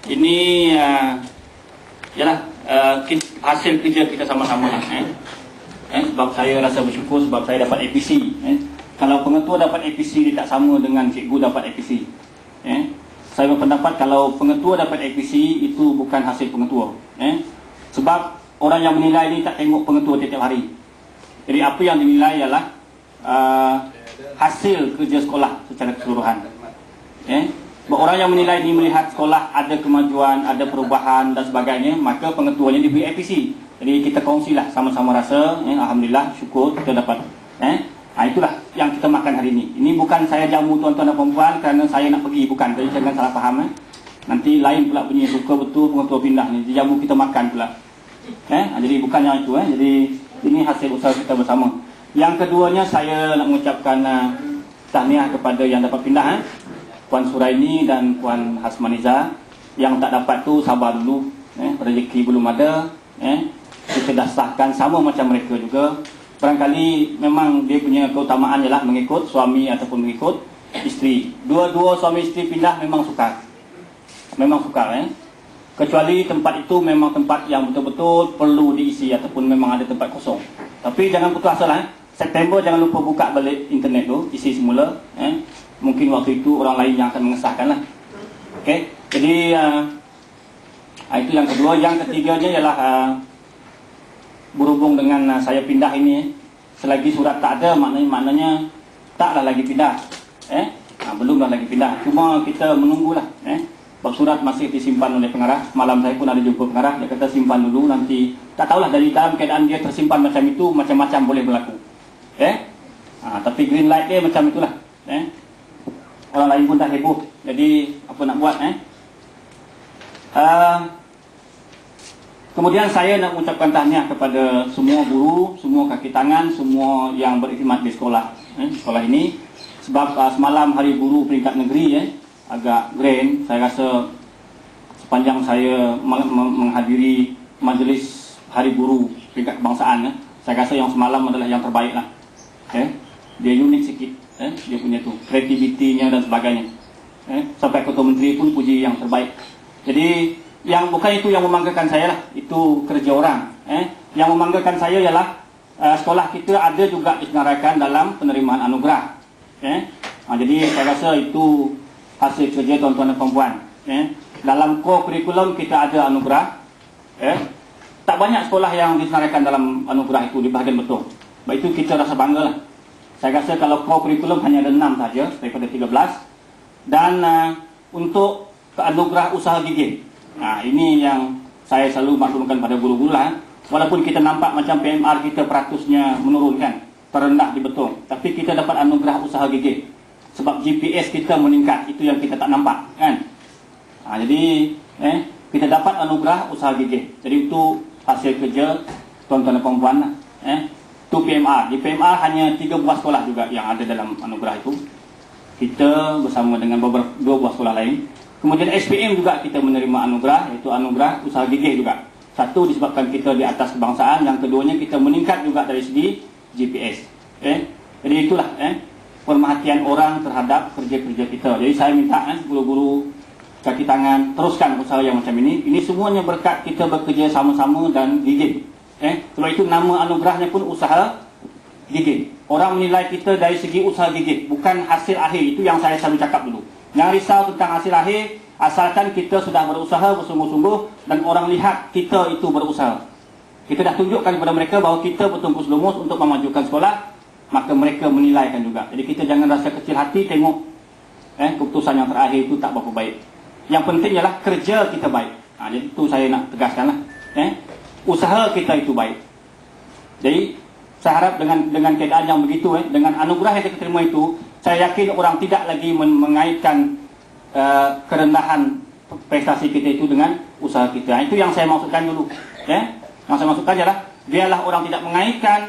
Ini yalah hasil kerja kita sama-sama lah. Sebab saya rasa bersyukur sebab saya dapat APC. Kalau pengetua dapat APC, dia tak sama dengan cikgu dapat APC. Saya berpendapat kalau pengetua dapat APC itu bukan hasil pengetua. Sebab orang yang menilai ni tak tengok pengetua tiap-tiap hari. Jadi apa yang dinilai ialah hasil kerja sekolah secara keseluruhan. Orang yang menilai ni melihat sekolah ada kemajuan, ada perubahan dan sebagainya, maka pengetuanya diberi APC. Jadi kita kongsilah sama-sama rasa, alhamdulillah, syukur kita dapat. Itulah yang kita makan hari ini. Ini bukan saya jamu tuan-tuan dan puan kerana saya nak pergi, bukan. Jadi jangan salah faham. Nanti lain pula punya suka betul pengetua pindah ni, jamu kita makan pula. Jadi bukan yang itu. Jadi ini hasil usaha kita bersama. Yang keduanya saya nak mengucapkan tahniah kepada yang dapat pindah, Puan Suraini dan Puan Hasmaniza. Yang tak dapat tu sabar dulu, rezeki belum ada. Kita dah sahkan sama macam mereka juga. Barangkali memang dia punya keutamaan ialah mengikut suami ataupun mengikut isteri. Dua-dua suami isteri pindah memang sukar. Memang sukar. Kecuali tempat itu memang tempat yang betul-betul perlu diisi ataupun memang ada tempat kosong. Tapi jangan putus asa lah. September jangan lupa buka balik internet tu, isi semula. Mungkin waktu itu orang lain yang akan mengesahkan lah. Jadi itu yang kedua. Yang ketiganya ialah berhubung dengan saya pindah ini, selagi surat tak ada maknanya taklah lagi pindah. Belumlah lagi pindah. Cuma kita menunggulah. Sebab surat masih disimpan oleh pengarah. Malam saya pun ada jumpa pengarah, dia kata simpan dulu, nanti tak tahulah dari dalam keadaan dia tersimpan macam itu, macam-macam boleh berlaku. Tapi green light dia macam itulah. Orang lain pun dah heboh. Jadi apa nak buat? Kemudian saya nak mengucapkan tahniah kepada semua guru, semua kaki tangan, semua yang berkhidmat di sekolah sekolah ini. Sebab semalam hari guru peringkat negeri agak grand. Saya rasa sepanjang saya menghadiri majlis hari guru peringkat kebangsaan, saya rasa yang semalam adalah yang terbaik lah. Dia unik sikit, dia punya tu kreativitinya dan sebagainya. Sampai Ketua Menteri pun puji yang terbaik. Jadi yang bukan itu yang membanggakan saya lah, itu kerja orang. Yang membanggakan saya ialah sekolah kita ada juga disenaraikan dalam penerimaan anugerah. Jadi saya rasa itu hasil kerja tuan-tuan dan puan-puan. Dalam core kurikulum kita ada anugerah. Tak banyak sekolah yang disenaraikan dalam anugerah itu di bahagian betul. Sebab itu kita rasa bangga lah. Saya rasa kalau core kurikulum hanya ada 6 saja daripada 13. Dan untuk anugerah usaha gigih, ini yang saya selalu maklumkan pada guru-guru lah. Walaupun kita nampak macam PMR kita peratusnya menurun kan, terendah di betul, tapi kita dapat anugerah usaha gigih. Sebab GPS kita meningkat, itu yang kita tak nampak kan. Jadi kita dapat anugerah usaha gigih. Jadi itu hasil kerja tuan-tuan dan puan-puan lah. Itu PMR. Di PMR hanya 3 buah sekolah juga yang ada dalam anugerah itu. Kita bersama dengan 2 buah sekolah lain. Kemudian SPM juga kita menerima anugerah, iaitu anugerah usaha gigih juga. Satu disebabkan kita di atas kebangsaan, yang keduanya kita meningkat juga dari segi GPS. Jadi itulah pemerhatian orang terhadap kerja-kerja kita. Jadi saya minta guru-guru kaki tangan teruskan usaha yang macam ini. Ini semuanya berkat kita bekerja sama-sama dan gigih. Sebab itu nama anugerahnya pun usaha gigih. Orang menilai kita dari segi usaha gigih, bukan hasil akhir. Itu yang saya selalu cakap dulu. Jangan risau tentang hasil akhir, asalkan kita sudah berusaha bersungguh-sungguh dan orang lihat kita itu berusaha. Kita dah tunjukkan kepada mereka bahawa kita betul-betul lumus untuk memajukan sekolah, maka mereka menilaikan juga. Jadi kita jangan rasa kecil hati tengok keputusan yang terakhir itu tak berapa baik. Yang penting ialah kerja kita baik. Jadi itu saya nak tegaskan lah. Usaha kita itu baik. Jadi saya harap dengan keadaan yang begitu, dengan anugerah yang kita terima itu, saya yakin orang tidak lagi mengaitkan kerendahan prestasi kita itu dengan usaha kita. Itu yang saya maksudkan dulu. Yang saya maksudkan adalah biarlah orang tidak mengaitkan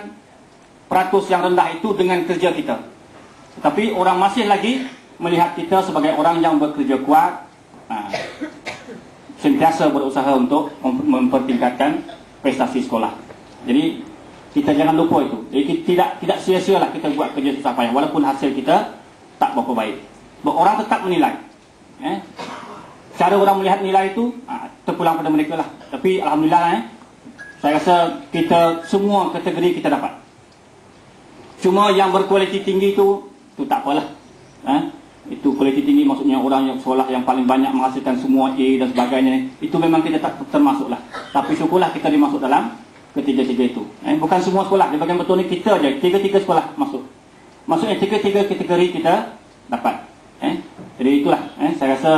peratus yang rendah itu dengan kerja kita. Tetapi orang masih lagi melihat kita sebagai orang yang bekerja kuat, sentiasa berusaha untuk mempertingkatkan prestasi sekolah. Jadi kita jangan lupa itu. Jadi tidak sia-sialah kita buat kerja susah payah walaupun hasil kita tak berapa baik. Orang tetap menilai. cara orang melihat nilai itu terpulang pada mereka lah. Tapi alhamdulillah saya rasa kita semua kategori kita dapat. Cuma yang berkualiti tinggi itu tak apalah. Itu kualiti tinggi maksudnya orang yang sekolah yang paling banyak menghasilkan semua A dan sebagainya. Itu memang kita tak termasuk lah. Tapi syukurlah kita dimasuk dalam ketiga-tiga itu. Bukan semua sekolah. Di bagian betul ni kita je. Tiga-tiga sekolah masuk. Maksudnya tiga-tiga kategori kita dapat. Jadi itulah. Saya rasa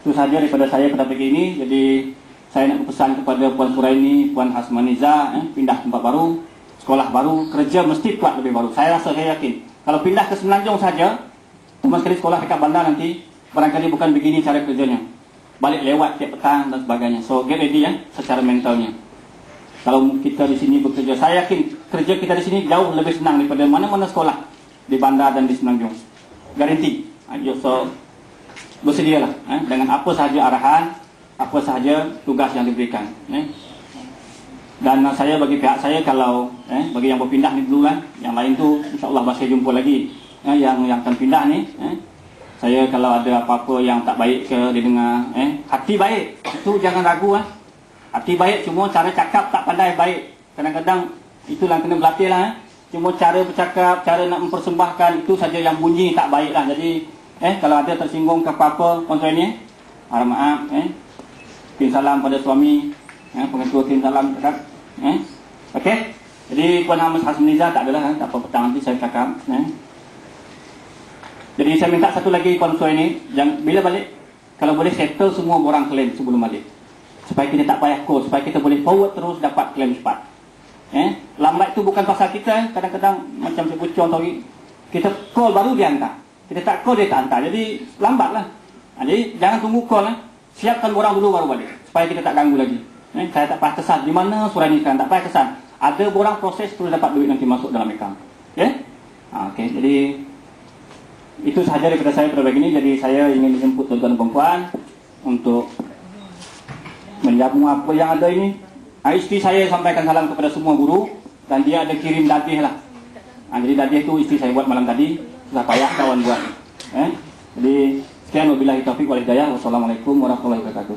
itu sahaja daripada saya pada pagi ini. Jadi saya nak berpesan kepada Puan Puraini, Puan Hasmaniza, pindah tempat baru, sekolah baru, kerja mesti kuat lebih baru. Saya rasa, saya yakin. Kalau pindah ke Semenanjung saja, cuma sekali sekolah dekat bandar nanti, barangkali bukan begini cara kerjanya. Balik lewat tiap petang dan sebagainya. So get ready secara mentalnya. Kalau kita di sini bekerja, saya yakin kerja kita di sini jauh lebih senang daripada mana-mana sekolah di bandar dan di Semenanjung. Garanti. So bersedialah dengan apa sahaja arahan, apa sahaja tugas yang diberikan. Dan saya bagi pihak saya, kalau bagi yang berpindah ni dulu yang lain tu insya-Allah masih jumpa lagi. Yang akan pindah ni, saya kalau ada apa-apa yang tak baik ke didengar, hati baik, itu jangan ragu. Hati baik, cuma cara cakap tak pandai baik. Kadang-kadang itulah kena berlatih lah. Cuma cara bercakap, cara nak mempersembahkan, itu saja yang bunyi tak baik lah. Jadi kalau ada tersinggung ke apa-apa kontra ini, harap maaf. Tim salam pada suami, pengetua tim salam dekat. Okey. Jadi Puan Hasmaniza tak adalah, tak apa, petang nanti saya cakap. Jadi saya minta satu lagi konsul ini, yang bila balik, kalau boleh settle semua borang klaim sebelum balik. Supaya kita tak payah call, supaya kita boleh forward terus dapat klaim cepat. Lambat itu bukan pasal kita, kadang-kadang macam saya contoh, kita call baru dia hantar. Kita tak call dia tak hantar, jadi lambatlah. Jadi jangan tunggu call, siapkan borang dulu baru balik, supaya kita tak ganggu lagi. Saya tak payah kesan, di mana surat nikah, tak payah kesan. Ada borang proses terus dapat duit nanti masuk dalam account. Okey, jadi itu sahaja daripada saya pada pagi ini. Jadi saya ingin menjemput tuan-tuan dan perempuan untuk menjamu apa yang ada ini. Isteri saya sampaikan salam kepada semua guru, dan dia ada kirim dadih lah. Jadi dadih itu isteri saya buat malam tadi, sudah payah kawan buat. Jadi sekian, wabillahi taufiq wal hidayah. Wassalamualaikum warahmatullahi wabarakatuh.